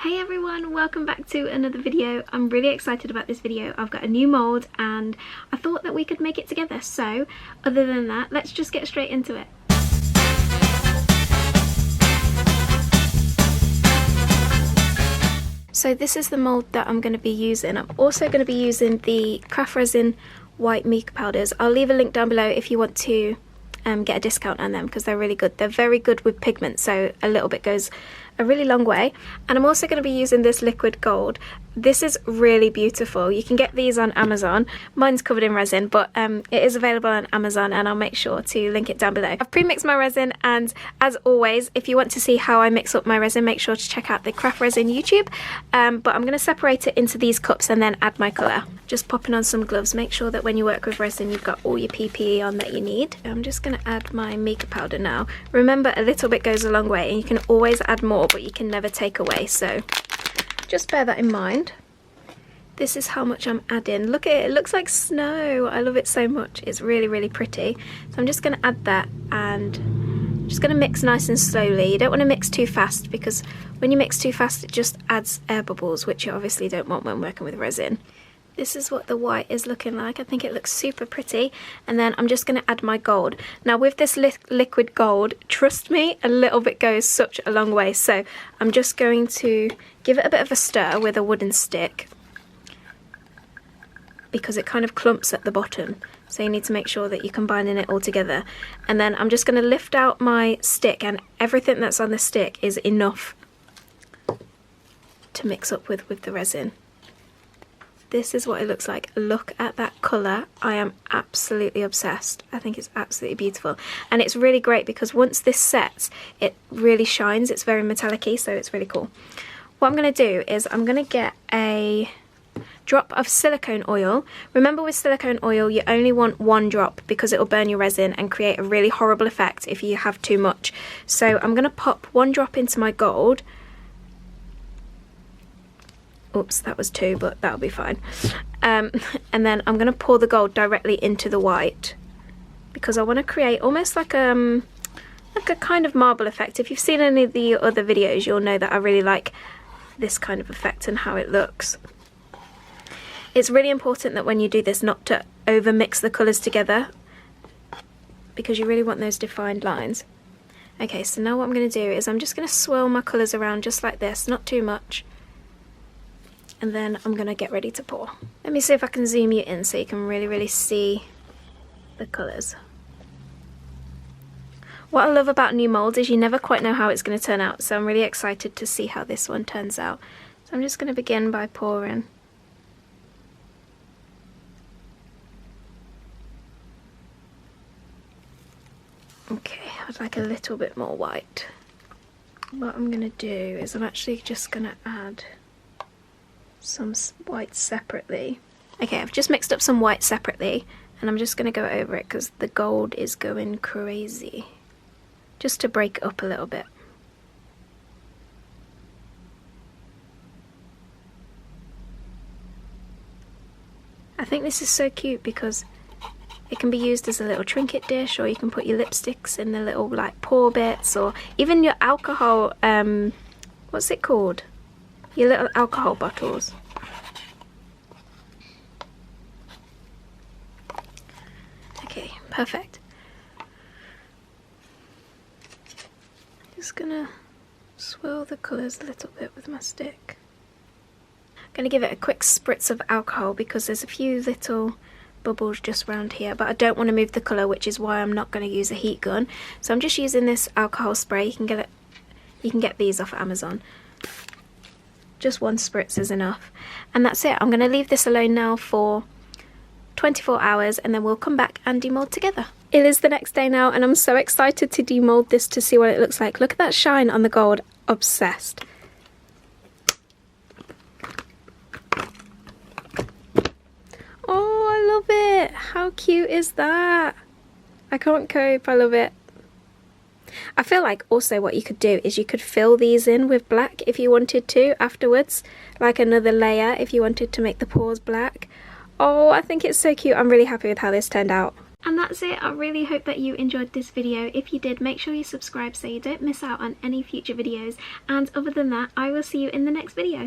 Hey everyone, welcome back to another video. I'm really excited about this video. I've got a new mould and I thought that we could make it together. So other than that, let's just get straight into it. So this is the mould that I'm going to be using. I'm also going to be using the craft resin white mica powders. I'll leave a link down below if you want to get a discount on them because they're really good. They're very good with pigment, so a little bit goes a really long way. And I'm also going to be using this liquid gold. This is really beautiful. You can get these on Amazon. Mine's covered in resin, but it is available on Amazon, and I'll make sure to link it down below. I've pre-mixed my resin, and as always, if you want to see how I mix up my resin, make sure to check out the craft resin YouTube. But I'm going to separate it into these cups and then add my colour. Just popping on some gloves. Make sure that when you work with resin, you've got all your PPE on that you need. I'm just going to add my mica powder now. Remember, a little bit goes a long way, and you can always add more, but you can never take away, so just bear that in mind. This is how much I'm adding. Look at it, it looks like snow. I love it so much. It's really, really pretty. So I'm just going to add that and just going to mix nice and slowly. You don't want to mix too fast because when you mix too fast it just adds air bubbles, which you obviously don't want when working with resin. This is what the white is looking like. I think it looks super pretty. And then I'm just going to add my gold. Now with this liquid gold, trust me, a little bit goes such a long way. So I'm just going to give it a bit of a stir with a wooden stick because it kind of clumps at the bottom. So you need to make sure that you're combining it all together. And then I'm just going to lift out my stick, and everything that's on the stick is enough to mix up with the resin. This is what it looks like. Look at that colour. I am absolutely obsessed. I think it's absolutely beautiful. And it's really great because once this sets, it really shines. It's very metallic-y, so it's really cool. What I'm going to do is I'm going to get a drop of silicone oil. Remember, with silicone oil, you only want one drop because it will burn your resin and create a really horrible effect if you have too much. So I'm going to pop one drop into my gold. Oops, that was two, but that'll be fine. And then I'm going to pour the gold directly into the white because I want to create almost like a kind of marble effect. If you've seen any of the other videos, you'll know that I really like this kind of effect and how it looks. It's really important that when you do this not to over mix the colours together because you really want those defined lines. Okay, so now what I'm going to do is I'm just going to swirl my colours around just like this, not too much. And then I'm going to get ready to pour. Let me see if I can zoom you in so you can really see the colours. What I love about new moulds is you never quite know how it's going to turn out, so I'm really excited to see how this one turns out. So I'm just going to begin by pouring. Okay, I'd like a little bit more white. What I'm going to do is I'm actually just going to add some white separately. Okay, I've just mixed up some white separately and I'm just going to go over it because the gold is going crazy. Just to break it up a little bit. I think this is so cute because it can be used as a little trinket dish, or you can put your lipsticks in the little like pour bits, or even your alcohol, what's it called? Your little alcohol bottles. Okay, perfect. Just gonna swirl the colours a little bit with my stick. I'm gonna give it a quick spritz of alcohol because there's a few little bubbles just around here, but I don't want to move the colour, which is why I'm not going to use a heat gun. So I'm just using this alcohol spray. You can get these off Amazon. Just one spritz is enough. And that's it. I'm going to leave this alone now for 24 hours and then we'll come back and demold together. It is the next day now and I'm so excited to demold this to see what it looks like. Look at that shine on the gold. Obsessed. Oh, I love it. How cute is that? I can't cope. I love it. I feel like also what you could do is you could fill these in with black if you wanted to afterwards, like another layer if you wanted to make the pores black. Oh, I think it's so cute. I'm really happy with how this turned out. And that's it. I really hope that you enjoyed this video. If you did, make sure you subscribe so you don't miss out on any future videos. And other than that, I will see you in the next video.